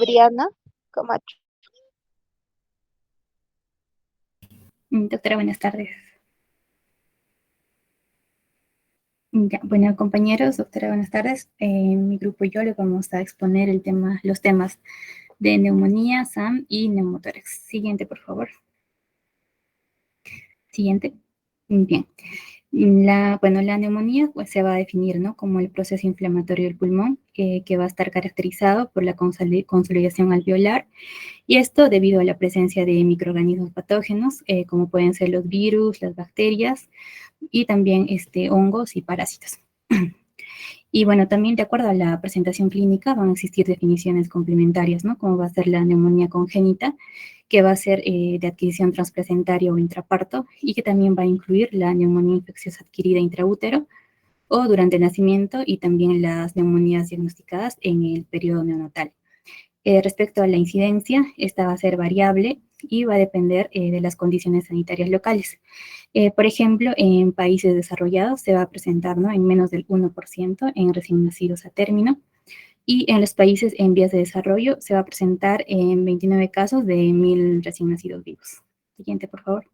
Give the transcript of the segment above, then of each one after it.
Briana Camacho. Doctora, buenas tardes. Ya, bueno, compañeros, doctora, buenas tardes. Mi grupo y yo le vamos a exponer los temas de neumonía, SAM y neumotórax. Siguiente, por favor. Siguiente. Bien. La neumonía pues, se va a definir, ¿no?, como el proceso inflamatorio del pulmón que va a estar caracterizado por la consolidación alveolar, y esto debido a la presencia de microorganismos patógenos, como pueden ser los virus, las bacterias y también hongos y parásitos. Y bueno, también de acuerdo a la presentación clínica van a existir definiciones complementarias, ¿no? Como va a ser la neumonía congénita, que va a ser de adquisición transplacentaria o intraparto, y que también va a incluir la neumonía infecciosa adquirida intraútero o durante el nacimiento, y también las neumonías diagnosticadas en el periodo neonatal. Respecto a la incidencia, esta va a ser variable y va a depender de las condiciones sanitarias locales. Por ejemplo, en países desarrollados se va a presentar, ¿no?, en menos del 1% en recién nacidos a término, y en los países en vías de desarrollo se va a presentar en 29 casos de 1.000 recién nacidos vivos. Siguiente, por favor.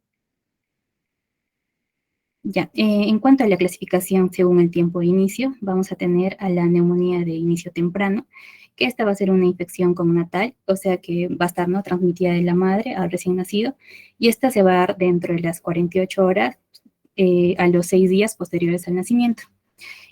Ya, en cuanto a la clasificación según el tiempo de inicio, vamos a tener a la neumonía de inicio temprano, que esta va a ser una infección congnatal, o sea que va a estar, ¿no?, transmitida de la madre al recién nacido, y esta se va a dar dentro de las 48 horas a los 6 días posteriores al nacimiento.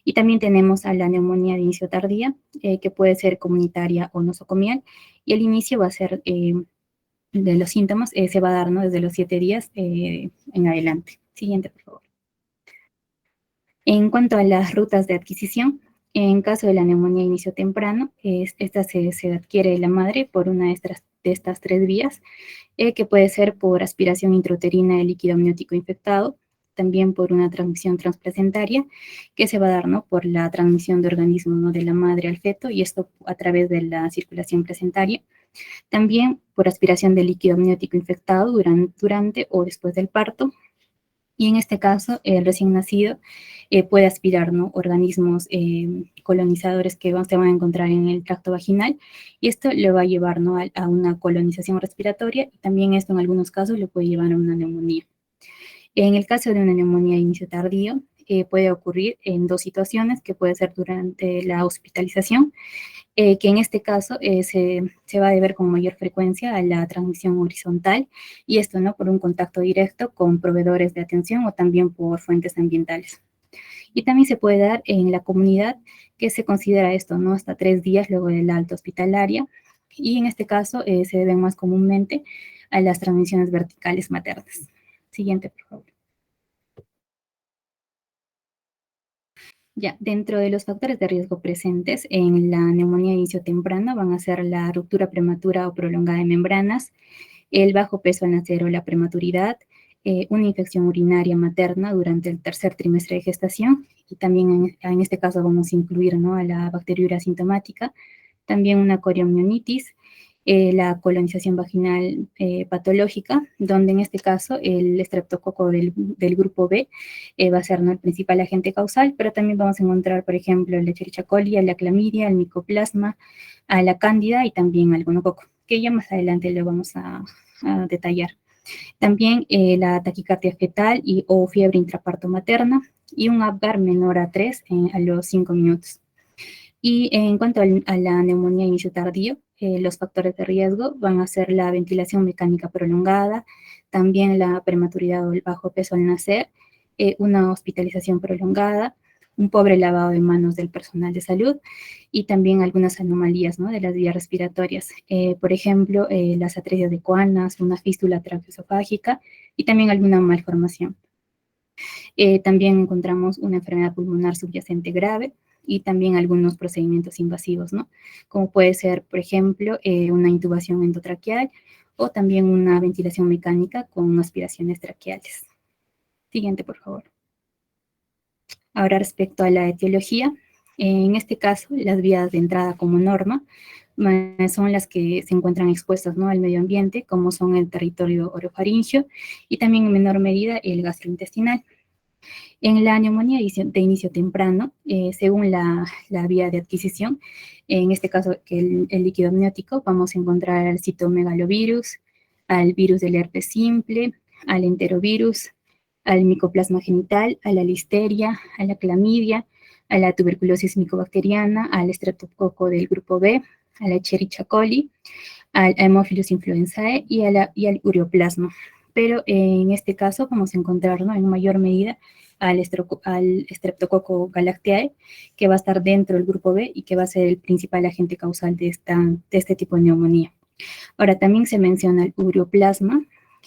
Y también tenemos a la neumonía de inicio tardía, que puede ser comunitaria o nosocomial, y el inicio va a ser de los síntomas, se va a dar, ¿no?, desde los 7 días en adelante. Siguiente, por favor. En cuanto a las rutas de adquisición, en caso de la neumonía de inicio temprano, esta se adquiere de la madre por una de estas 3 vías, que puede ser por aspiración intrauterina de líquido amniótico infectado, también por una transmisión transplacentaria, que se va a dar, ¿no?, por la transmisión de organismos, ¿no?, de la madre al feto, y esto a través de la circulación placentaria. También por aspiración de líquido amniótico infectado durante o después del parto. Y en este caso, el recién nacido puede aspirar, ¿no?, organismos colonizadores que se van a encontrar en el tracto vaginal, y esto le va a llevar, ¿no?, a una colonización respiratoria, y también esto en algunos casos le puede llevar a una neumonía. En el caso de una neumonía de inicio tardío, puede ocurrir en 2 situaciones, que puede ser durante la hospitalización, que en este caso se va a deber con mayor frecuencia a la transmisión horizontal, y esto, ¿no?, por un contacto directo con proveedores de atención o también por fuentes ambientales. Y también se puede dar en la comunidad, que se considera esto, ¿no?, hasta 3 días luego del alta hospitalaria, y en este caso se deben más comúnmente a las transmisiones verticales maternas. Siguiente, por favor. Ya, dentro de los factores de riesgo presentes en la neumonía de inicio temprano van a ser la ruptura prematura o prolongada de membranas, el bajo peso al nacer o la prematuridad, una infección urinaria materna durante el tercer trimestre de gestación, y también en este caso vamos a incluir, ¿no?, a la bacteriuria asintomática, también una coriomionitis, la colonización vaginal patológica, donde en este caso el estreptococo del grupo B va a ser, ¿no?, el principal agente causal, pero también vamos a encontrar, por ejemplo, el Escherichia coli, la clamidia, el micoplasma, a la cándida y también al gonococo, que ya más adelante lo vamos a detallar. También la taquicardia fetal o fiebre intraparto materna, y un Apgar menor a 3 a los 5 minutos. Y en cuanto a la neumonía de inicio tardío, los factores de riesgo van a ser la ventilación mecánica prolongada, también la prematuridad o el bajo peso al nacer, una hospitalización prolongada, un pobre lavado de manos del personal de salud, y también algunas anomalías, ¿no?, de las vías respiratorias. Por ejemplo, las atresias de coanas, una fístula traqueosofágica y también alguna malformación. También encontramos una enfermedad pulmonar subyacente grave y también algunos procedimientos invasivos, ¿no?, como puede ser, por ejemplo, una intubación endotraqueal o también una ventilación mecánica con aspiraciones traqueales. Siguiente, por favor. Ahora, respecto a la etiología, en este caso, las vías de entrada como norma son las que se encuentran expuestas, ¿no?, al medio ambiente, como son el territorio orofaringio y también en menor medida el gastrointestinal. En la neumonía de inicio temprano, según la vía de adquisición, en este caso el líquido amniótico, vamos a encontrar al citomegalovirus, al virus del herpes simple, al enterovirus, al micoplasma genital, a la listeria, a la clamidia, a la tuberculosis micobacteriana, al estreptococo del grupo B, a la Escherichia coli, al Haemophilus influenzae y al ureoplasma. Pero en este caso vamos a encontrar, ¿no?, en mayor medida al Streptococcus galactiae, que va a estar dentro del grupo B y que va a ser el principal agente causal de este tipo de neumonía. Ahora, también se menciona el ureoplasma,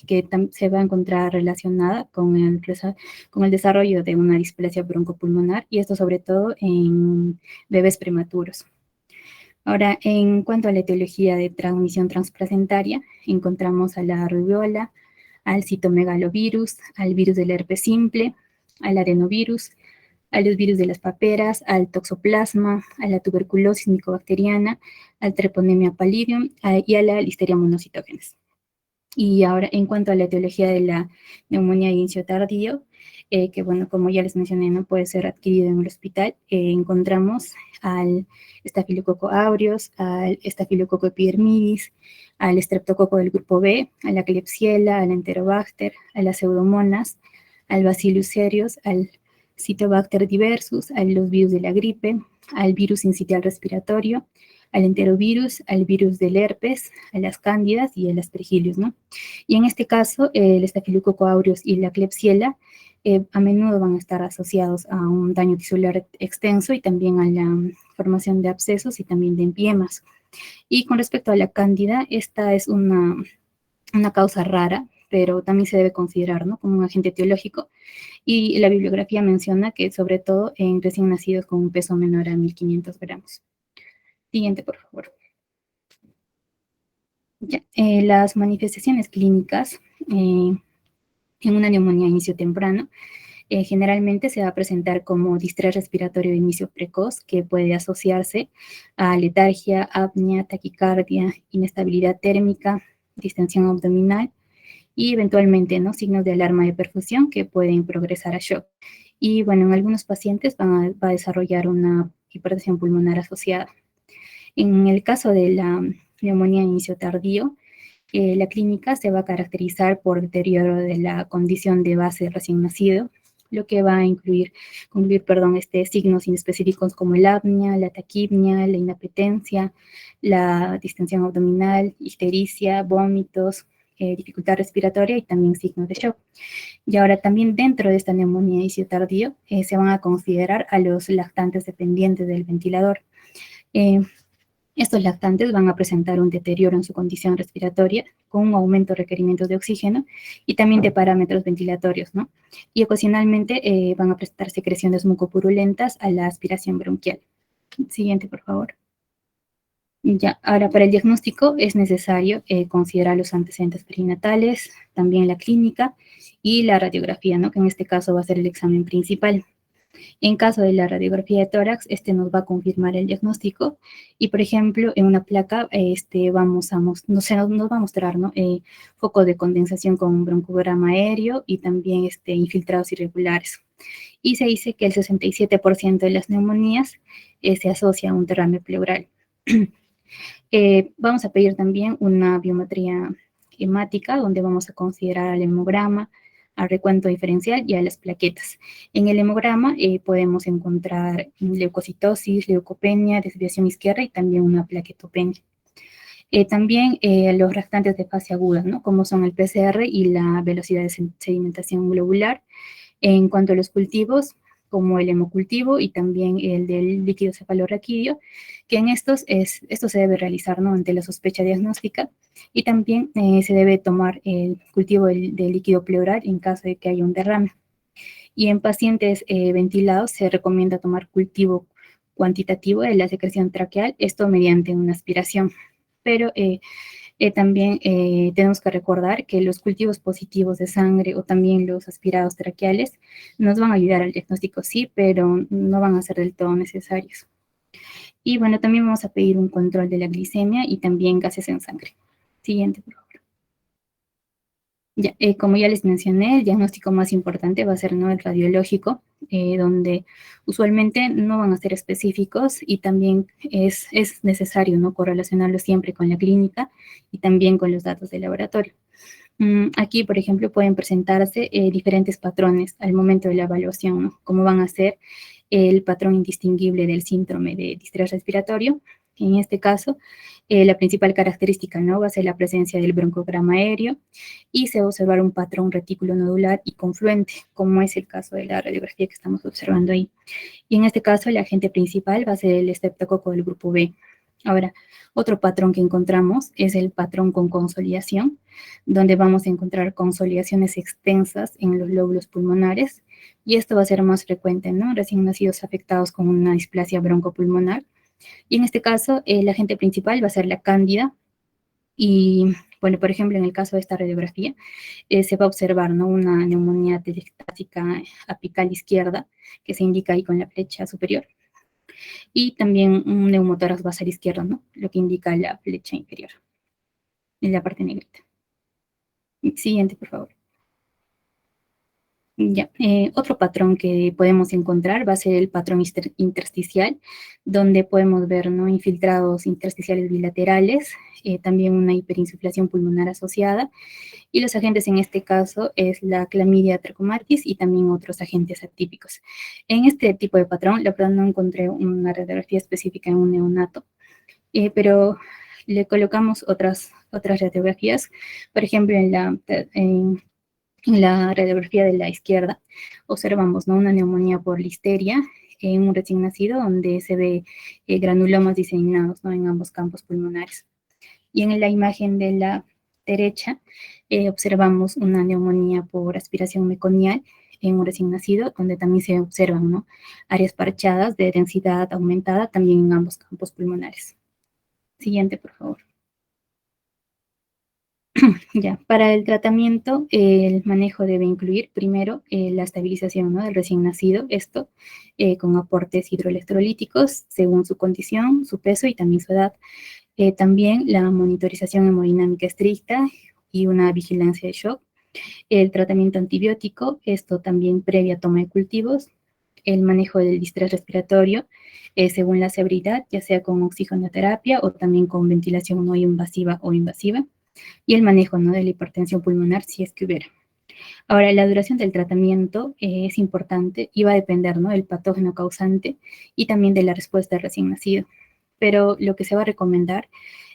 que se va a encontrar relacionada con el desarrollo de una displasia broncopulmonar, y esto sobre todo en bebés prematuros. Ahora, en cuanto a la etiología de transmisión transplacentaria, encontramos a la rubiola, al citomegalovirus, al virus del herpes simple, al adenovirus, a los virus de las paperas, al toxoplasma, a la tuberculosis micobacteriana, al treponema pallidum y a la listeria monocitogenes. Y ahora, en cuanto a la etiología de la neumonía de inicio tardío, que bueno, como ya les mencioné, no puede ser adquirido en el hospital, encontramos al Staphylococcus aureus, al Staphylococcus epidermidis, al Streptococo del grupo B, a la Klebsiella, al Enterobacter, a las Pseudomonas, al Bacillus cereus, al Citobacter diversus, a los virus de la gripe, al virus sincitial respiratorio, al enterovirus, al virus del herpes, a las cándidas y al aspergillus, ¿no? Y en este caso, el Staphylococcus aureus y la Klebsiella a menudo van a estar asociados a un daño tisular extenso y también a la formación de abscesos y también de empiemas. Y con respecto a la cándida, esta es una causa rara, pero también se debe considerar, ¿no?, como un agente etiológico. Y la bibliografía menciona que sobre todo en recién nacidos con un peso menor a 1500 gramos. Siguiente, por favor. Ya, las manifestaciones clínicas en una neumonía de inicio temprano generalmente se va a presentar como distrés respiratorio de inicio precoz, que puede asociarse a letargia, apnea, taquicardia, inestabilidad térmica, distensión abdominal y eventualmente, ¿no?, signos de alarma de perfusión que pueden progresar a shock. Y bueno, en algunos pacientes va a desarrollar una hipertensión pulmonar asociada. En el caso de la neumonía de inicio tardío, la clínica se va a caracterizar por deterioro de la condición de base recién nacido, lo que va a incluir signos inespecíficos como el apnea, la taquipnea, la inapetencia, la distensión abdominal, ictericia, vómitos, dificultad respiratoria y también signos de shock. Y ahora también dentro de esta neumonía de inicio tardío se van a considerar a los lactantes dependientes del ventilador. Estos lactantes van a presentar un deterioro en su condición respiratoria con un aumento de requerimientos de oxígeno y también de parámetros ventilatorios, ¿no? Y ocasionalmente van a presentar secreciones mucopurulentas a la aspiración bronquial. Siguiente, por favor. Ya, ahora para el diagnóstico es necesario considerar los antecedentes perinatales, también la clínica y la radiografía, ¿no?, que en este caso va a ser el examen principal. En caso de la radiografía de tórax, nos va a confirmar el diagnóstico y, por ejemplo, en una placa nos va a mostrar, ¿no?, foco de condensación con un broncograma aéreo y también infiltrados irregulares. Y se dice que el 67% de las neumonías se asocia a un derrame pleural. Vamos a pedir también una biometría hemática, donde vamos a considerar al hemograma, al recuento diferencial y a las plaquetas. En el hemograma podemos encontrar leucocitosis, leucopenia, desviación izquierda y también una plaquetopenia. También los reactantes de fase aguda, ¿no?, como son el PCR y la velocidad de sedimentación globular. En cuanto a los cultivos, como el hemocultivo y también el del líquido cefalorraquídeo, que en esto se debe realizar, ¿no?, ante la sospecha diagnóstica, y también se debe tomar el cultivo del líquido pleural en caso de que haya un derrame. Y en pacientes ventilados se recomienda tomar cultivo cuantitativo de la secreción traqueal, esto mediante una aspiración. Pero también tenemos que recordar que los cultivos positivos de sangre o también los aspirados traqueales nos van a ayudar al diagnóstico, sí, pero no van a ser del todo necesarios. Y bueno, también vamos a pedir un control de la glicemia y también gases en sangre. Siguiente, por favor. Ya, como ya les mencioné, el diagnóstico más importante va a ser, ¿no?, el radiológico, donde usualmente no van a ser específicos y también es necesario, ¿no?, correlacionarlo siempre con la clínica y también con los datos de laboratorio. Aquí, por ejemplo, pueden presentarse diferentes patrones al momento de la evaluación, ¿no?, como van a ser el patrón indistinguible del síndrome de distrés respiratorio. En este caso, la principal característica, ¿no?, va a ser la presencia del broncograma aéreo y se va a observar un patrón retículo nodular y confluente, como es el caso de la radiografía que estamos observando ahí. Y en este caso, el agente principal va a ser el estreptococo del grupo B. Ahora, otro patrón que encontramos es el patrón con consolidación, donde vamos a encontrar consolidaciones extensas en los lóbulos pulmonares, y esto va a ser más frecuente, ¿no?, recién nacidos afectados con una displasia broncopulmonar. Y en este caso, el agente principal va a ser la cándida. Y, bueno, por ejemplo, en el caso de esta radiografía, se va a observar, ¿no?, una neumonía telestática apical izquierda, que se indica ahí con la flecha superior, y también un neumotórax basal izquierdo, ¿no?, lo que indica la flecha inferior, en la parte negrita. Siguiente, por favor. Ya, otro patrón que podemos encontrar va a ser el patrón intersticial, donde podemos ver, ¿no?, infiltrados intersticiales bilaterales, también una hiperinsuflación pulmonar asociada, y los agentes en este caso es la clamidia trachomatis y también otros agentes atípicos. En este tipo de patrón, la verdad no encontré una radiografía específica en un neonato, pero le colocamos otras radiografías, por ejemplo, en la radiografía de la izquierda, observamos, ¿no?, una neumonía por listeria en un recién nacido, donde se ve granulomas diseminados, ¿no?, en ambos campos pulmonares. Y en la imagen de la derecha observamos una neumonía por aspiración meconial en un recién nacido, donde también se observan, ¿no?, áreas parchadas de densidad aumentada también en ambos campos pulmonares. Siguiente, por favor. Ya, para el tratamiento, el manejo debe incluir primero la estabilización, ¿no?, del recién nacido, esto con aportes hidroelectrolíticos según su condición, su peso y también su edad. También la monitorización hemodinámica estricta y una vigilancia de shock. El tratamiento antibiótico, esto también previa toma de cultivos. El manejo del distrés respiratorio, según la severidad, ya sea con oxigenoterapia o también con ventilación no invasiva o invasiva. Y el manejo, ¿no?, de la hipertensión pulmonar, si es que hubiera. Ahora, la duración del tratamiento es importante y va a depender, ¿no?, del patógeno causante y también de la respuesta del recién nacido. Pero lo que se va a recomendar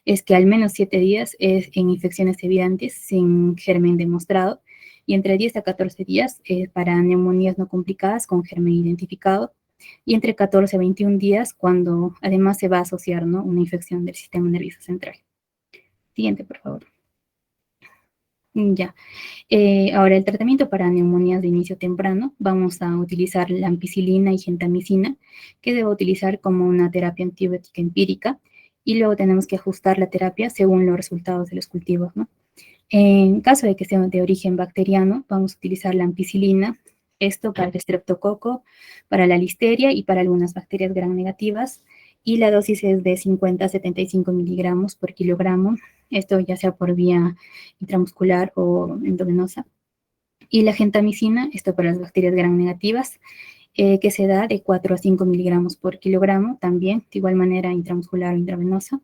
es que al menos 7 días es en infecciones evidentes sin germen demostrado y entre 10 a 14 días para neumonías no complicadas con germen identificado y entre 14 a 21 días cuando además se va a asociar, ¿no?, una infección del sistema nervioso central. Siguiente, por favor. Ya. Ahora, el tratamiento para neumonías de inicio temprano, vamos a utilizar la ampicilina y gentamicina, que debo utilizar como una terapia antibiótica empírica, y luego tenemos que ajustar la terapia según los resultados de los cultivos, ¿no? En caso de que sea de origen bacteriano, vamos a utilizar la ampicilina, esto para el estreptococo, para la listeria y para algunas bacterias gram negativas, y la dosis es de 50 a 75 miligramos por kilogramo, esto ya sea por vía intramuscular o endovenosa. Y la gentamicina, esto para las bacterias gram negativas, que se da de 4 a 5 miligramos por kilogramo, también de igual manera intramuscular o intravenosa.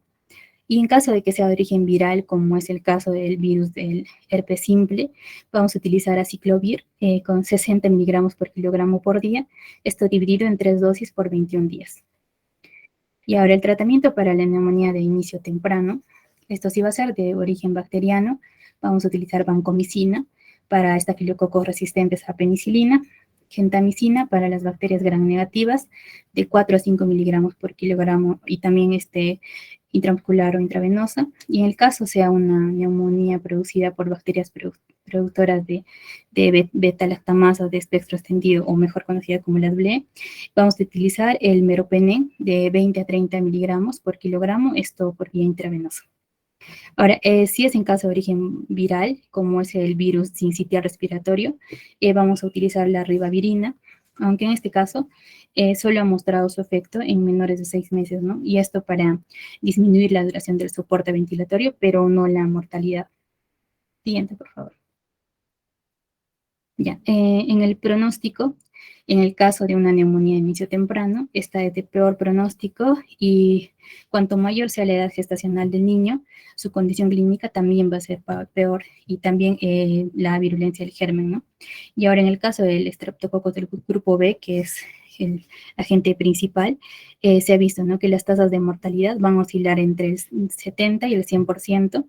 Y en caso de que sea de origen viral, como es el caso del virus del herpes simple, vamos a utilizar aciclovir con 60 miligramos por kilogramo por día, esto dividido en 3 dosis por 21 días. Y ahora el tratamiento para la neumonía de inicio temprano, esto sí va a ser de origen bacteriano, vamos a utilizar vancomicina para estafilococos resistentes a penicilina, gentamicina para las bacterias gram negativas de 4 a 5 miligramos por kilogramo y también intramuscular o intravenosa. Y en el caso sea una neumonía producida por bacterias productoras de beta-lactamasa de espectro extendido, o mejor conocida como las BLE, vamos a utilizar el meropenem de 20 a 30 miligramos por kilogramo, esto por vía intravenosa. Ahora, si es en caso de origen viral, como es el virus sincitial respiratorio, vamos a utilizar la ribavirina, aunque en este caso solo ha mostrado su efecto en menores de 6 meses, ¿no? Y esto para disminuir la duración del soporte ventilatorio, pero no la mortalidad. Siguiente, por favor. Ya, en el pronóstico, en el caso de una neumonía de inicio temprano, esta es de peor pronóstico y cuanto mayor sea la edad gestacional del niño, su condición clínica también va a ser peor y también la virulencia del germen, ¿no? Y ahora en el caso del estreptococo del grupo B, que es el agente principal, se ha visto, ¿no?, que las tasas de mortalidad van a oscilar entre el 70 y el 100%,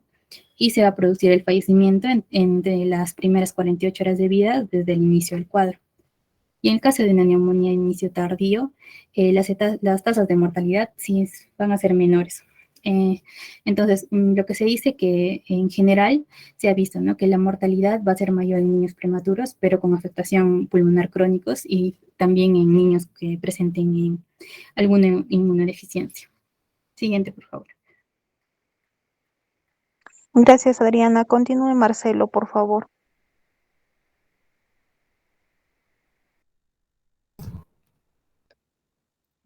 y se va a producir el fallecimiento entre las primeras 48 horas de vida desde el inicio del cuadro. Y en el caso de una neumonía de inicio tardío, las tasas de mortalidad sí van a ser menores. Entonces, lo que se dice que en general se ha visto, ¿no?, que la mortalidad va a ser mayor en niños prematuros, pero con afectación pulmonar crónicos y también en niños que presenten alguna inmunodeficiencia. Siguiente, por favor. Gracias, Adriana. Continúe, Marcelo, por favor.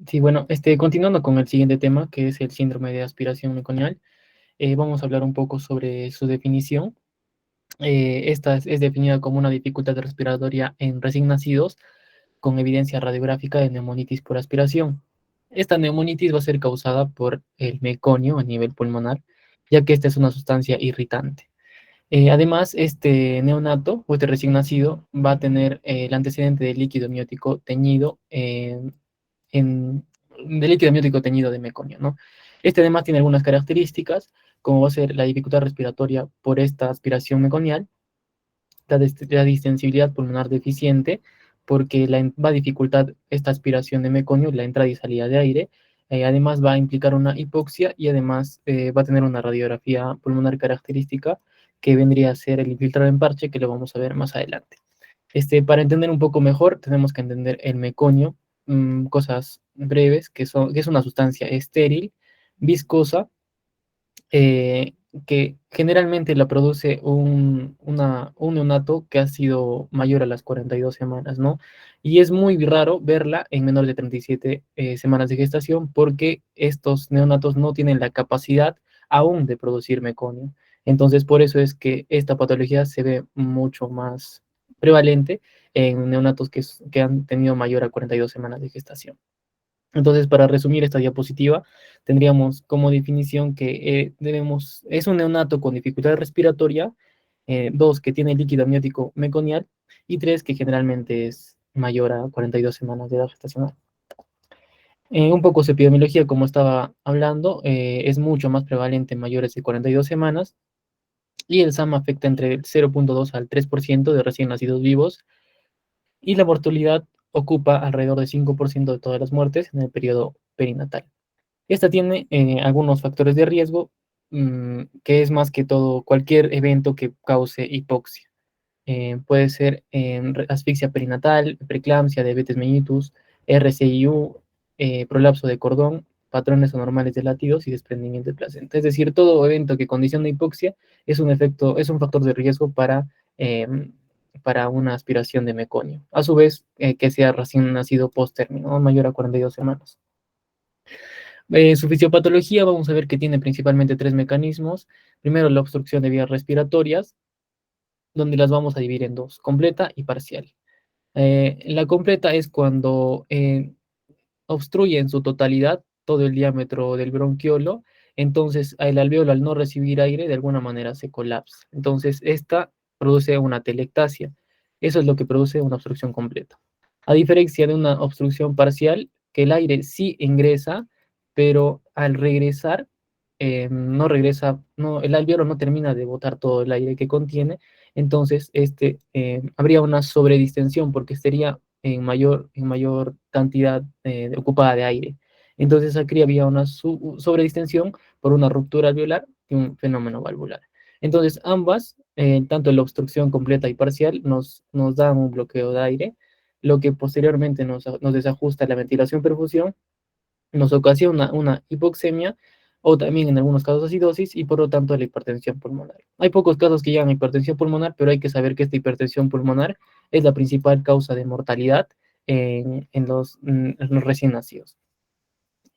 Sí, bueno, continuando con el siguiente tema, que es el síndrome de aspiración meconial, vamos a hablar un poco sobre su definición. Esta es definida como una dificultad respiratoria en recién nacidos con evidencia radiográfica de neumonitis por aspiración. Esta neumonitis va a ser causada por el meconio a nivel pulmonar, ya que esta es una sustancia irritante. Además, este neonato o este recién nacido va a tener el antecedente de líquido amniótico teñido en, de líquido amniótico teñido de meconio, ¿no? Este además tiene algunas características, como va a ser la dificultad respiratoria por esta aspiración meconial, la distensibilidad pulmonar deficiente, porque va a dificultar esta aspiración de meconio, la entrada y salida de aire. Además va a implicar una hipoxia y además va a tener una radiografía pulmonar característica que vendría a ser el infiltrado en parche, que lo vamos a ver más adelante. Para entender un poco mejor, tenemos que entender el meconio, cosas breves, que es una sustancia estéril, viscosa, eh, que generalmente la produce un neonato que ha sido mayor a las 42 semanas, ¿no? Y es muy raro verla en menor de 37 semanas de gestación porque estos neonatos no tienen la capacidad aún de producir meconio. Entonces, por eso es que esta patología se ve mucho más prevalente en neonatos que han tenido mayor a 42 semanas de gestación. Entonces, para resumir esta diapositiva, tendríamos como definición que es un neonato con dificultad respiratoria, dos, que tiene líquido amniótico meconial, y tres, que generalmente es mayor a 42 semanas de edad gestacional. Un poco su epidemiología, como estaba hablando, es mucho más prevalente en mayores de 42 semanas, y el SAM afecta entre el 0,2 al 3% de recién nacidos vivos, y la mortalidad ocupa alrededor del 5% de todas las muertes en el periodo perinatal. Esta tiene algunos factores de riesgo, que es más que todo cualquier evento que cause hipoxia. Puede ser asfixia perinatal, preeclampsia, diabetes mellitus, RCIU, prolapso de cordón, patrones anormales de latidos y desprendimiento de placenta. Es decir, todo evento que condiciona hipoxia es un factor de riesgo para una aspiración de meconio. A su vez, que sea recién nacido post término, mayor a 42 semanas. Su fisiopatología, vamos a ver que tiene principalmente tres mecanismos. Primero, la obstrucción de vías respiratorias, donde las vamos a dividir en dos, completa y parcial. La completa es cuando obstruye en su totalidad todo el diámetro del bronquiolo, entonces el alveolo al no recibir aire de alguna manera se colapsa. Entonces esta produce una telectasia. Eso es lo que produce una obstrucción completa. A diferencia de una obstrucción parcial, que el aire sí ingresa, pero al regresar, no regresa, no, el alveolo no termina de botar todo el aire que contiene, entonces habría una sobredistensión porque sería en mayor cantidad ocupada de aire. Entonces aquí había una sobredistensión por una ruptura alveolar y un fenómeno valvular. Entonces ambas, tanto la obstrucción completa y parcial, nos dan un bloqueo de aire, lo que posteriormente nos desajusta la ventilación-perfusión, nos ocasiona una hipoxemia o también en algunos casos acidosis y por lo tanto la hipertensión pulmonar. Hay pocos casos que llegan a hipertensión pulmonar, pero hay que saber que esta hipertensión pulmonar es la principal causa de mortalidad en los recién nacidos.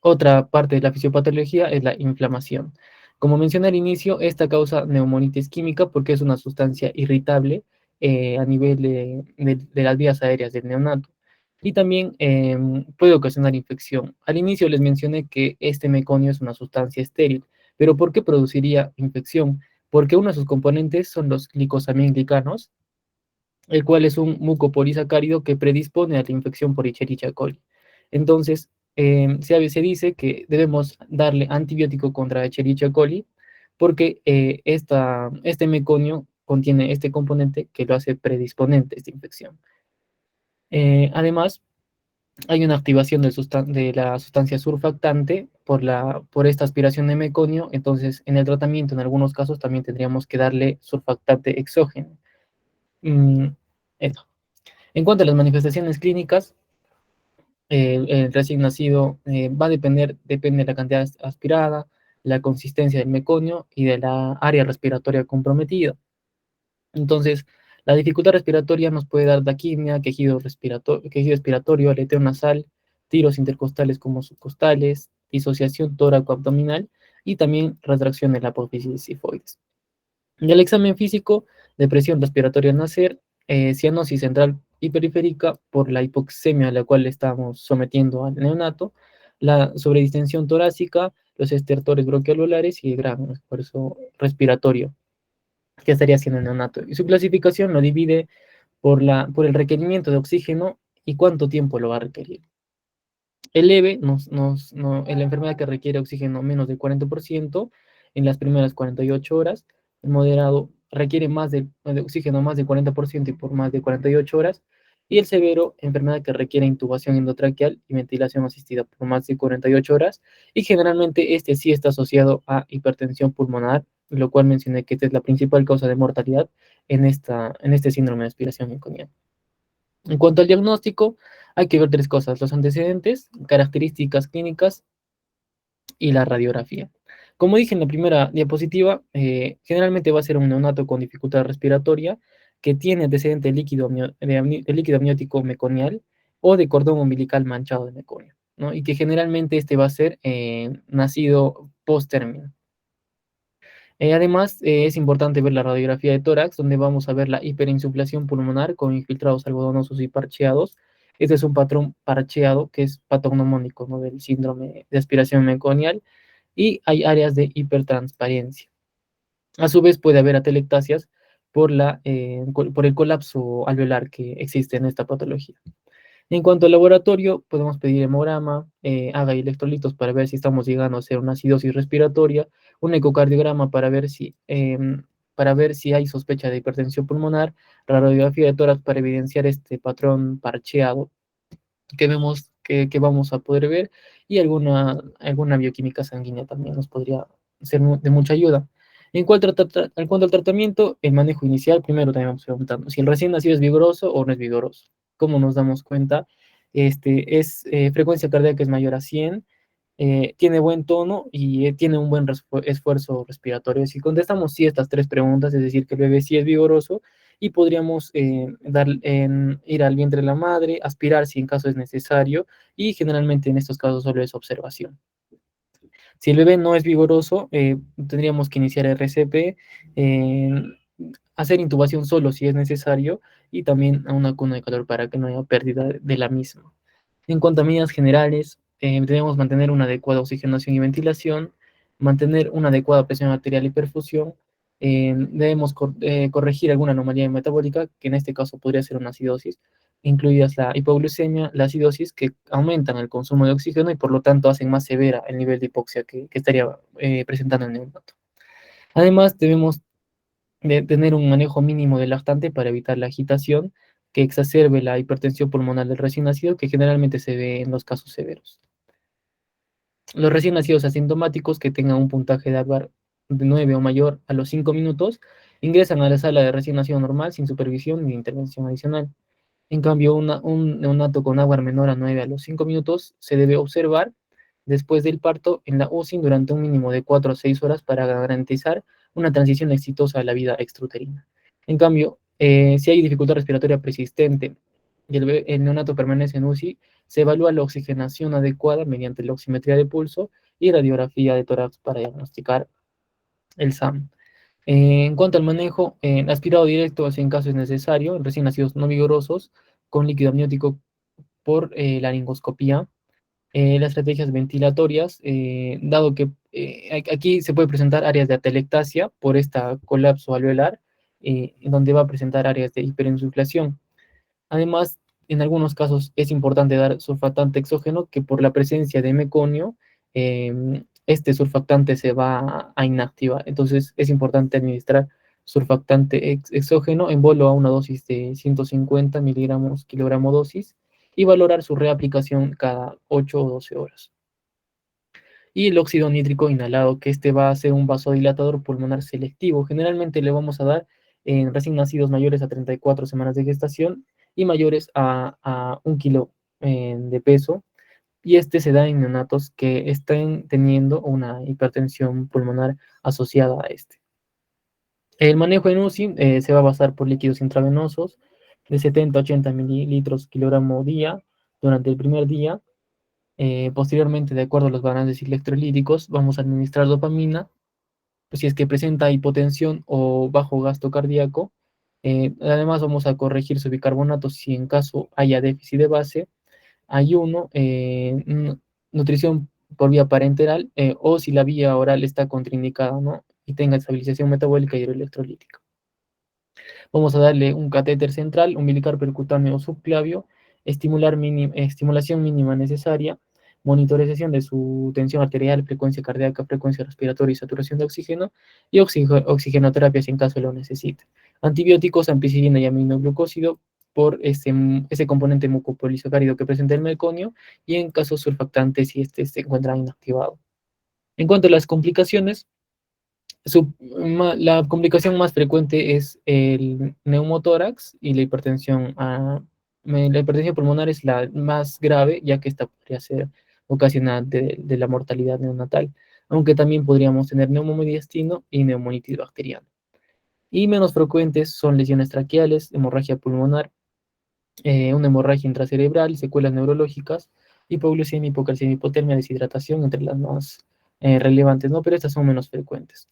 Otra parte de la fisiopatología es la inflamación. Como mencioné al inicio, esta causa neumonitis química porque es una sustancia irritable a nivel de las vías aéreas del neonato. Y también puede ocasionar infección. Al inicio les mencioné que este meconio es una sustancia estéril, pero ¿por qué produciría infección? Porque uno de sus componentes son los glicosamínglicanos, el cual es un mucopolisacárido que predispone a la infección por Escherichia coli. Entonces, se dice que debemos darle antibiótico contra Escherichia coli porque este meconio contiene este componente que lo hace predisponente a esta infección. Además, hay una activación de la sustancia surfactante por esta aspiración de meconio, entonces en el tratamiento en algunos casos también tendríamos que darle surfactante exógeno. Mm, eso. En cuanto a las manifestaciones clínicas, el recién nacido va a depende de la cantidad aspirada, la consistencia del meconio y de la área respiratoria comprometida. Entonces, la dificultad respiratoria nos puede dar daquimia, quejido expiratorio, aleteo nasal, tiros intercostales como subcostales, disociación tóraco-abdominal y también retracción de la apófisis sifoides. En el examen físico, depresión respiratoria al nacer, cianosis central y periférica por la hipoxemia a la cual estamos sometiendo al neonato, la sobredistensión torácica, los estertores bronquialveolares y el gran esfuerzo respiratorio que estaría haciendo el neonato. Y su clasificación lo divide por el requerimiento de oxígeno y cuánto tiempo lo va a requerir. El leve, es la enfermedad que requiere oxígeno menos del 40% en las primeras 48 horas. El moderado requiere de oxígeno más del 40% y por más de 48 horas. Y el severo, enfermedad que requiere intubación endotraqueal y ventilación asistida por más de 48 horas. Y generalmente este sí está asociado a hipertensión pulmonar, lo cual mencioné que esta es la principal causa de mortalidad en este síndrome de aspiración meconiana. En cuanto al diagnóstico, hay que ver tres cosas: los antecedentes, características clínicas y la radiografía. Como dije en la primera diapositiva, generalmente va a ser un neonato con dificultad respiratoria que tiene antecedente de líquido amniótico meconial o de cordón umbilical manchado de meconio, ¿no? Y que generalmente este va a ser nacido post-término. Además, es importante ver la radiografía de tórax, donde vamos a ver la hiperinsuflación pulmonar con infiltrados algodonosos y parcheados. Este es un patrón parcheado que es patognomónico, ¿no?, del síndrome de aspiración meconial, y hay áreas de hipertransparencia. A su vez, puede haber atelectasias por el colapso alveolar que existe en esta patología. En cuanto al laboratorio, podemos pedir hemograma, haga electrolitos para ver si estamos llegando a ser una acidosis respiratoria, un ecocardiograma para ver si hay sospecha de hipertensión pulmonar, radiografía de tórax para evidenciar este patrón parcheado que vamos a poder ver, y alguna bioquímica sanguínea también nos podría ser de mucha ayuda. En cuanto al tratamiento, el manejo inicial, primero también vamos preguntando si el recién nacido es vigoroso o no es vigoroso. ¿Cómo nos damos cuenta? Frecuencia cardíaca es mayor a 100, tiene buen tono y tiene un buen esfuerzo respiratorio. Si contestamos sí a estas tres preguntas, es decir, que el bebé sí es vigoroso, y podríamos ir al vientre de la madre, aspirar si en caso es necesario, y generalmente en estos casos solo es observación. Si el bebé no es vigoroso, tendríamos que iniciar RCP, hacer intubación solo si es necesario, y también a una cuna de calor para que no haya pérdida de la misma. En cuanto a medidas generales, debemos mantener una adecuada oxigenación y ventilación, mantener una adecuada presión arterial y perfusión. Debemos corregir alguna anomalía metabólica, que en este caso podría ser una acidosis, incluidas la hipoglucemia, la acidosis, que aumentan el consumo de oxígeno y por lo tanto hacen más severa el nivel de hipoxia que estaría presentando el neonato. Además, debemos de tener un manejo mínimo del lactante para evitar la agitación que exacerbe la hipertensión pulmonar del recién nacido, que generalmente se ve en los casos severos. Los recién nacidos asintomáticos que tengan un puntaje de Alvar de 9 o mayor a los 5 minutos ingresan a la sala de recién nacido normal sin supervisión ni intervención adicional. En cambio, un neonato con Alvar menor a 9 a los 5 minutos se debe observar después del parto en la UCI durante un mínimo de 4 a 6 horas para garantizar una transición exitosa a la vida extrauterina. En cambio, si hay dificultad respiratoria persistente y el neonato permanece en UCI, se evalúa la oxigenación adecuada mediante la oximetría de pulso y radiografía de tórax para diagnosticar el SAM. En cuanto al manejo, aspirado directo así en caso es necesario, en recién nacidos no vigorosos, con líquido amniótico por laringoscopía. Las estrategias ventilatorias, dado que aquí se puede presentar áreas de atelectasia por esta colapso alveolar, en donde va a presentar áreas de hiperinsuflación. Además, en algunos casos es importante dar surfactante exógeno que por la presencia de meconio, este surfactante se va a inactivar. Entonces es importante administrar surfactante exógeno en bolo a una dosis de 150 miligramos kilogramo dosis y valorar su reaplicación cada 8 o 12 horas. Y el óxido nítrico inhalado, que este va a ser un vasodilatador pulmonar selectivo. Generalmente le vamos a dar en recién nacidos mayores a 34 semanas de gestación y mayores a 1 kilo de peso. Y este se da en neonatos que estén teniendo una hipertensión pulmonar asociada a este. El manejo en UCI se va a basar por líquidos intravenosos de 70 a 80 mililitros kilogramo día durante el primer día. Posteriormente, de acuerdo a los balances electrolíticos, vamos a administrar dopamina, pues si es que presenta hipotensión o bajo gasto cardíaco. Además, vamos a corregir su bicarbonato si en caso haya déficit de base, ayuno, nutrición por vía parenteral o si la vía oral está contraindicada, ¿no? Y tenga estabilización metabólica y hidroelectrolítica. Vamos a darle un catéter central, umbilical percutáneo subclavio, estimulación mínima necesaria, monitorización de su tensión arterial, frecuencia cardíaca, frecuencia respiratoria y saturación de oxígeno, y oxigenoterapia si en caso lo necesite. Antibióticos, ampicilina y aminoglucósido por ese componente mucopolisacárido que presenta el meconio, y en casos surfactantes si este se encuentra inactivado. En cuanto a las complicaciones, la complicación más frecuente es el neumotórax y la hipertensión pulmonar es la más grave, ya que esta podría ser ocasionante de la mortalidad neonatal, aunque también podríamos tener neumomediastino y neumonitis bacteriana. Y menos frecuentes son lesiones traqueales, hemorragia pulmonar, una hemorragia intracerebral, secuelas neurológicas, hipoglucemia, hipocalcemia, hipotermia, deshidratación, entre las más relevantes, ¿no? Pero estas son menos frecuentes.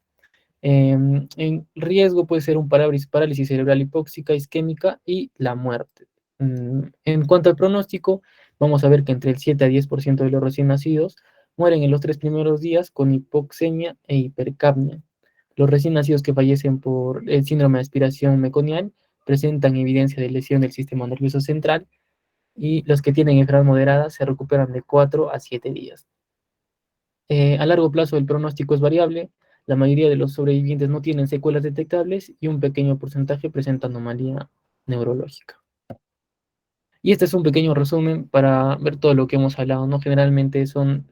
En riesgo puede ser un parálisis cerebral hipóxica, isquémica y la muerte. En cuanto al pronóstico, vamos a ver que entre el 7 a 10% de los recién nacidos mueren en los 3 primeros días con hipoxemia e hipercapnia. Los recién nacidos que fallecen por el síndrome de aspiración meconial presentan evidencia de lesión del sistema nervioso central, y los que tienen enfermedad moderada se recuperan de 4 a 7 días. A largo plazo el pronóstico es variable, la mayoría de los sobrevivientes no tienen secuelas detectables y un pequeño porcentaje presenta anomalía neurológica. Y este es un pequeño resumen para ver todo lo que hemos hablado, ¿no? Generalmente son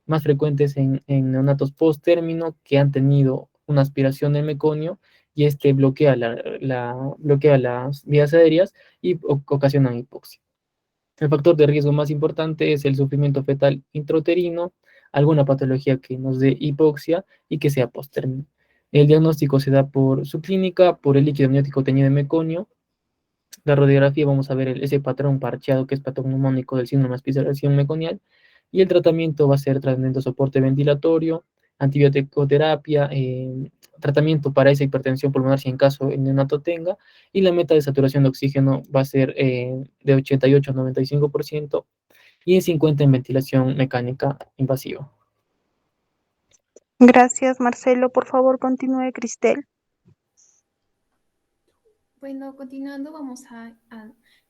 más frecuentes en neonatos post-término que han tenido una aspiración del meconio y este bloquea las vías aéreas y ocasionan hipoxia. El factor de riesgo más importante es el sufrimiento fetal intrauterino, alguna patología que nos dé hipoxia y que sea post-término. El diagnóstico se da por su clínica, por el líquido amniótico teñido de meconio. La radiografía, vamos a ver ese patrón parcheado que es patognomónico del síndrome de aspiración meconial. Y el tratamiento va a ser tratamiento de soporte ventilatorio, antibiótico-terapia, tratamiento para esa hipertensión pulmonar si en caso el neonato tenga, y la meta de saturación de oxígeno va a ser de 88 a 95% y en 50 en ventilación mecánica invasiva. Gracias, Marcelo. Por favor, continúe, Cristel. Bueno, continuando, vamos a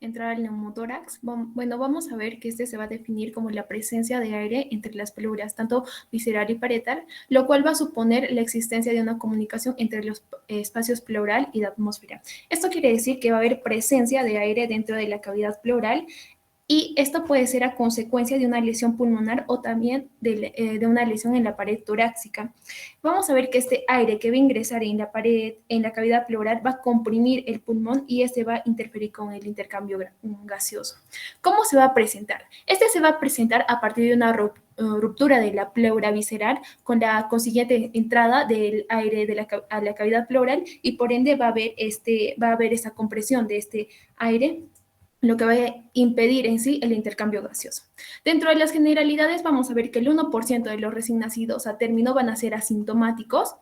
entrar al neumotórax. Bueno, vamos a ver que este se va a definir como la presencia de aire entre las pleuras, tanto visceral y parietal, lo cual va a suponer la existencia de una comunicación entre los espacios pleural y la atmósfera. Esto quiere decir que va a haber presencia de aire dentro de la cavidad pleural, y esto puede ser a consecuencia de una lesión pulmonar o también de una lesión en la pared torácica. Vamos a ver que este aire que va a ingresar en la pared, en la cavidad pleural, va a comprimir el pulmón y este va a interferir con el intercambio gaseoso. ¿Cómo se va a presentar? Este se va a presentar a partir de una ruptura de la pleura visceral con la consiguiente entrada del aire a la cavidad pleural, y por ende va a haber esa compresión de este aire lo que va a impedir en sí el intercambio gaseoso. Dentro de las generalidades vamos a ver que el 1% de los recién nacidos a término van a ser asintomáticos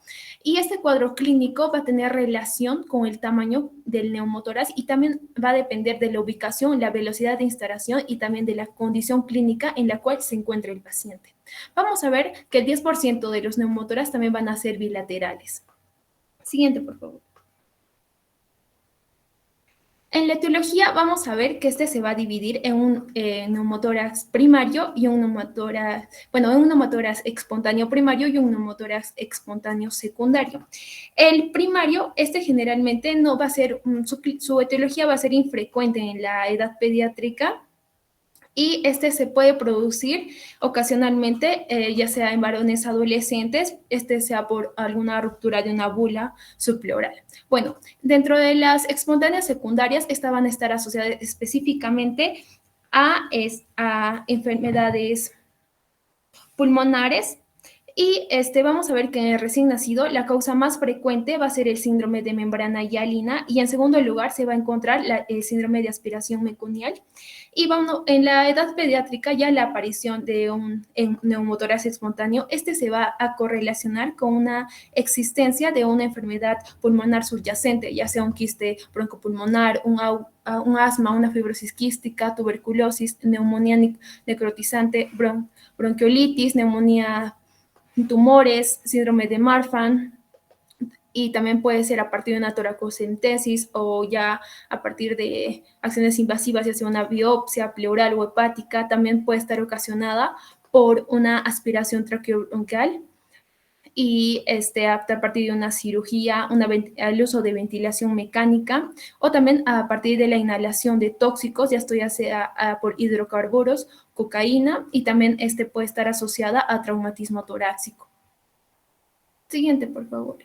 y este cuadro clínico va a tener relación con el tamaño del neumotórax y también va a depender de la ubicación, la velocidad de instalación y también de la condición clínica en la cual se encuentra el paciente. Vamos a ver que el 10% de los neumotórax también van a ser bilaterales. Siguiente, por favor. En la etiología vamos a ver que este se va a dividir en un neumotórax primario y un neumotórax, bueno, en un neumotórax espontáneo primario y un neumotórax espontáneo secundario. El primario, este generalmente no va a ser, su etiología va a ser infrecuente en la edad pediátrica, y este se puede producir ocasionalmente, ya sea en varones adolescentes, este sea por alguna ruptura de una bula subpleural. Bueno, dentro de las espontáneas secundarias, estas van a estar asociadas específicamente a enfermedades pulmonares. Y vamos a ver que en el recién nacido la causa más frecuente va a ser el síndrome de membrana hialina y en segundo lugar se va a encontrar el síndrome de aspiración meconial. Y bueno, en la edad pediátrica ya la aparición de un neumotórax espontáneo, se va a correlacionar con una existencia de una enfermedad pulmonar subyacente, ya sea un quiste broncopulmonar, un asma, una fibrosis quística, tuberculosis, neumonía necrotizante, bronquiolitis, neumonía, tumores, síndrome de Marfan, y también puede ser a partir de una toracocentesis o ya a partir de acciones invasivas, ya sea una biopsia pleural o hepática. También puede estar ocasionada por una aspiración traqueobronquial y a partir de una cirugía, el uso de ventilación mecánica o también a partir de la inhalación de tóxicos, ya sea por hidrocarburos, cocaína, y también puede estar asociada a traumatismo torácico. Siguiente, por favor.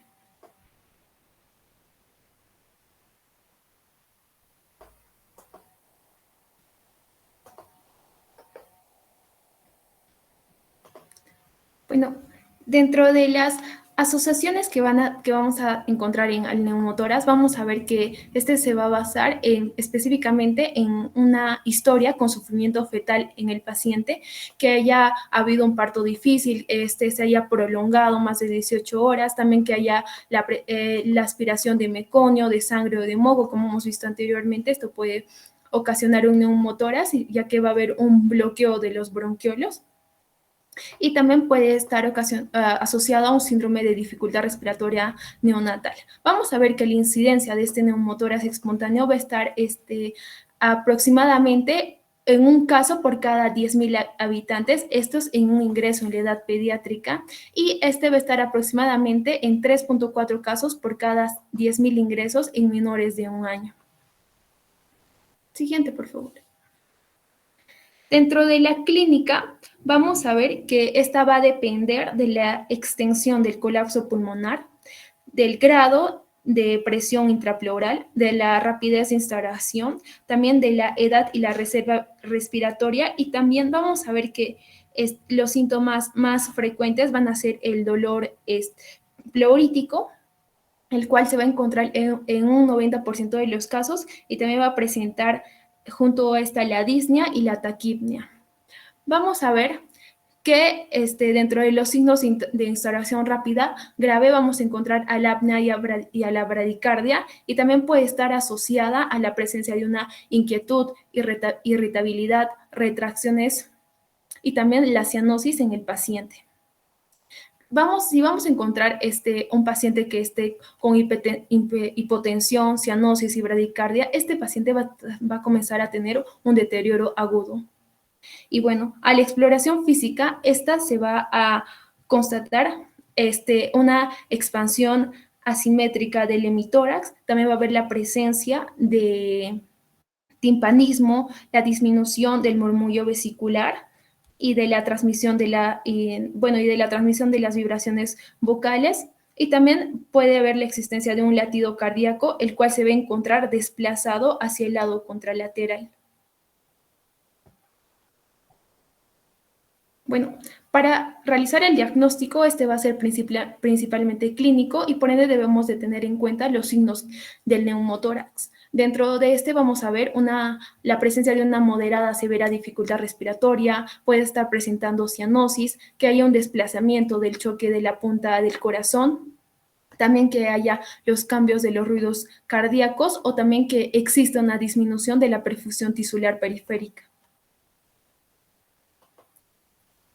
Bueno, dentro de las asociaciones que vamos a encontrar en el neumotórax, vamos a ver que se va a basar específicamente en una historia con sufrimiento fetal en el paciente, que haya habido un parto difícil, se haya prolongado más de 18 horas, también que haya la aspiración de meconio, de sangre o de moco, como hemos visto anteriormente. Esto puede ocasionar un neumotórax, ya que va a haber un bloqueo de los bronquiolos. Y también puede estar asociado a un síndrome de dificultad respiratoria neonatal. Vamos a ver que la incidencia de este neumotórax espontáneo va a estar aproximadamente en un caso por cada 10.000 habitantes, esto es en un ingreso en la edad pediátrica, y va a estar aproximadamente en 3.4 casos por cada 10.000 ingresos en menores de 1 año. Siguiente, por favor. Dentro de la clínica, vamos a ver que esta va a depender de la extensión del colapso pulmonar, del grado de presión intrapleural, de la rapidez de instalación, también de la edad y la reserva respiratoria, y también vamos a ver que los síntomas más frecuentes van a ser el dolor pleurítico, el cual se va a encontrar en un 90% de los casos, y también va a presentar junto a esta la disnea y la taquipnea. Vamos a ver que dentro de los signos de instalación rápida grave vamos a encontrar a la apnea y a la bradicardia, y también puede estar asociada a la presencia de una inquietud, irritabilidad, retracciones y también la cianosis en el paciente. Si vamos a encontrar un paciente que esté con hipotensión, cianosis y bradicardia, este paciente va a comenzar a tener un deterioro agudo. Y bueno, a la exploración física, esta se va a constatar una expansión asimétrica del hemitórax, también va a haber la presencia de timpanismo, la disminución del murmullo vesicular y de la transmisión de las vibraciones vocales, y también puede haber la existencia de un latido cardíaco, el cual se va a encontrar desplazado hacia el lado contralateral. Bueno, para realizar el diagnóstico, este va a ser principalmente clínico y por ende debemos de tener en cuenta los signos del neumotórax. Dentro de este vamos a ver la presencia de una moderada severa dificultad respiratoria, puede estar presentando cianosis, que haya un desplazamiento del choque de la punta del corazón, también que haya los cambios de los ruidos cardíacos o también que exista una disminución de la perfusión tisular periférica.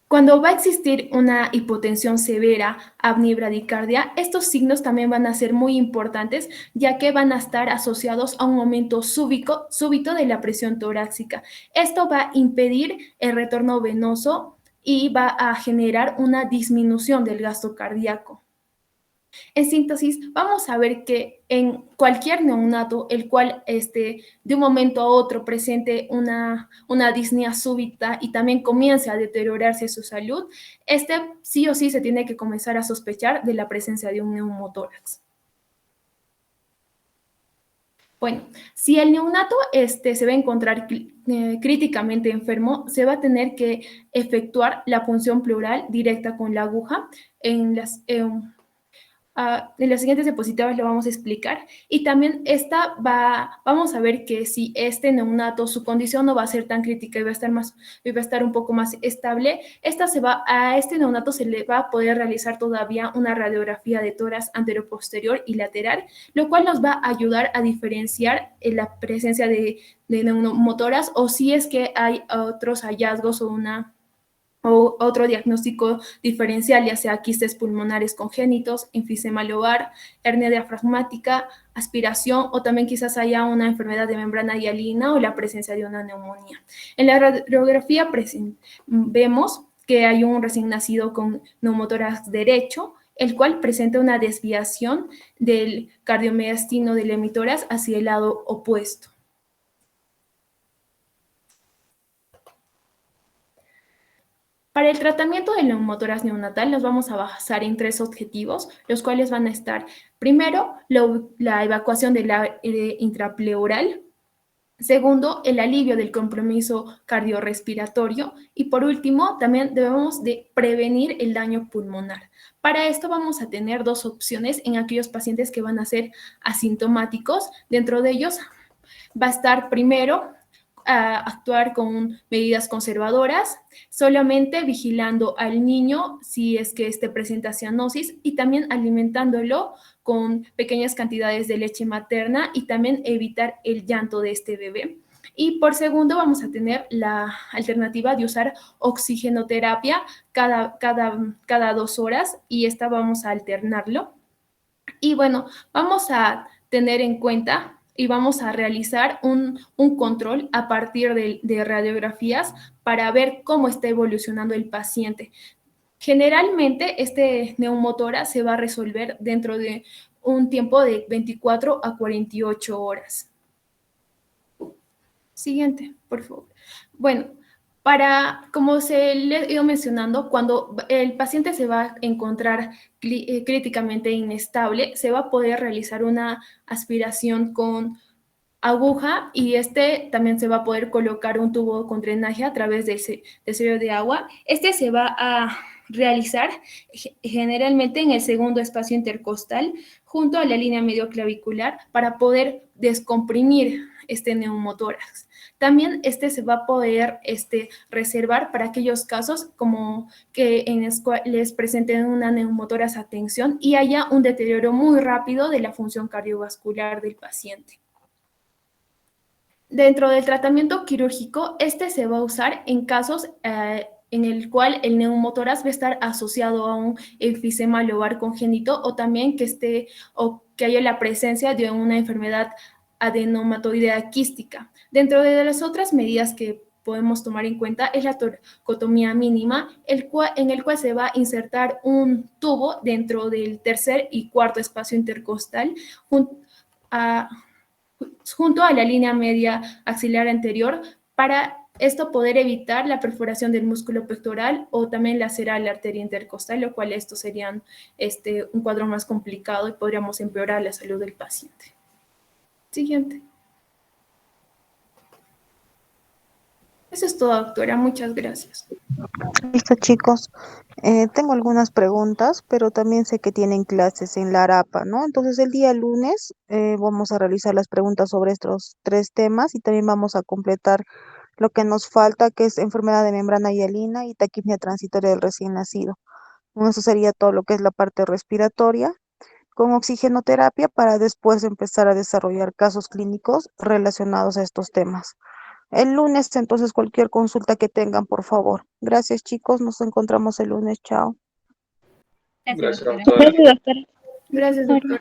Cuando va a existir una hipotensión severa, apnea y bradicardia, estos signos también van a ser muy importantes, ya que van a estar asociados a un aumento súbito de la presión torácica. Esto va a impedir el retorno venoso y va a generar una disminución del gasto cardíaco. En síntesis, vamos a ver que en cualquier neonato, el cual de un momento a otro presente una disnea súbita y también comience a deteriorarse su salud, sí o sí se tiene que comenzar a sospechar de la presencia de un neumotórax. Bueno, si el neonato se va a encontrar críticamente enfermo, se va a tener que efectuar la punción pleural directa con la aguja en las siguientes diapositivas lo vamos a explicar. Y también vamos a ver que si este neonato, su condición no va a ser tan crítica y va a estar un poco más estable, a este neonato se le va a poder realizar todavía una radiografía de tórax anteroposterior y lateral, lo cual nos va a ayudar a diferenciar la presencia de neumotoras o si es que hay otros hallazgos o otro diagnóstico diferencial, ya sea quistes pulmonares congénitos, enfisema lobar, hernia diafragmática, aspiración o también quizás haya una enfermedad de membrana hialina o la presencia de una neumonía. En la radiografía vemos que hay un recién nacido con neumotórax derecho, el cual presenta una desviación del cardiomediastino del hemitórax hacia el lado opuesto. Para el tratamiento del neumotórax neonatal nos vamos a basar en 3 objetivos, los cuales van a estar, primero, la evacuación del aire intrapleural, segundo, el alivio del compromiso cardiorrespiratorio y por último, también debemos de prevenir el daño pulmonar. Para esto vamos a tener 2 opciones en aquellos pacientes que van a ser asintomáticos. Dentro de ellos va a estar primero a actuar con medidas conservadoras, solamente vigilando al niño si es que presenta cianosis y también alimentándolo con pequeñas cantidades de leche materna y también evitar el llanto de este bebé. Y por segundo vamos a tener la alternativa de usar oxigenoterapia cada 2 horas y esta vamos a alternarlo. Y bueno, vamos a tener en cuenta y vamos a realizar un control a partir de radiografías para ver cómo está evolucionando el paciente. Generalmente, este neumotórax se va a resolver dentro de un tiempo de 24 a 48 horas. Siguiente, por favor. Bueno, como se le he ido mencionando, cuando el paciente se va a encontrar críticamente inestable, se va a poder realizar una aspiración con aguja y también se va a poder colocar un tubo con drenaje a través del sello de agua. Se va a realizar generalmente en el segundo espacio intercostal junto a la línea medioclavicular para poder descomprimir este neumotórax. También se va a poder reservar para aquellos casos como que en los cuales presenten una neumotórax a tensión y haya un deterioro muy rápido de la función cardiovascular del paciente. Dentro del tratamiento quirúrgico, se va a usar en casos en el cual el neumotórax va a estar asociado a un enfisema lobar congénito o también que haya la presencia de una enfermedad adenomatoidea quística. Dentro de las otras medidas que podemos tomar en cuenta es la toracotomía mínima, en el cual se va a insertar un tubo dentro del tercer y cuarto espacio intercostal junto a la línea media axilar anterior para poder evitar la perforación del músculo pectoral o también lacerar la arteria intercostal, lo cual estos serían un cuadro más complicado y podríamos empeorar la salud del paciente. Siguiente. Eso es todo, doctora. Muchas gracias. Listo, chicos. Tengo algunas preguntas, pero también sé que tienen clases en la ARAPA, ¿no? Entonces, el día lunes vamos a realizar las preguntas sobre estos tres temas y también vamos a completar lo que nos falta, que es enfermedad de membrana hialina y taquipnea transitoria del recién nacido. Bueno, eso sería todo lo que es la parte respiratoria, con oxigenoterapia para después empezar a desarrollar casos clínicos relacionados a estos temas. El lunes, entonces, cualquier consulta que tengan, por favor. Gracias, chicos. Nos encontramos el lunes. Chao. Gracias, Gracias, doctora. doctora. Gracias, doctora.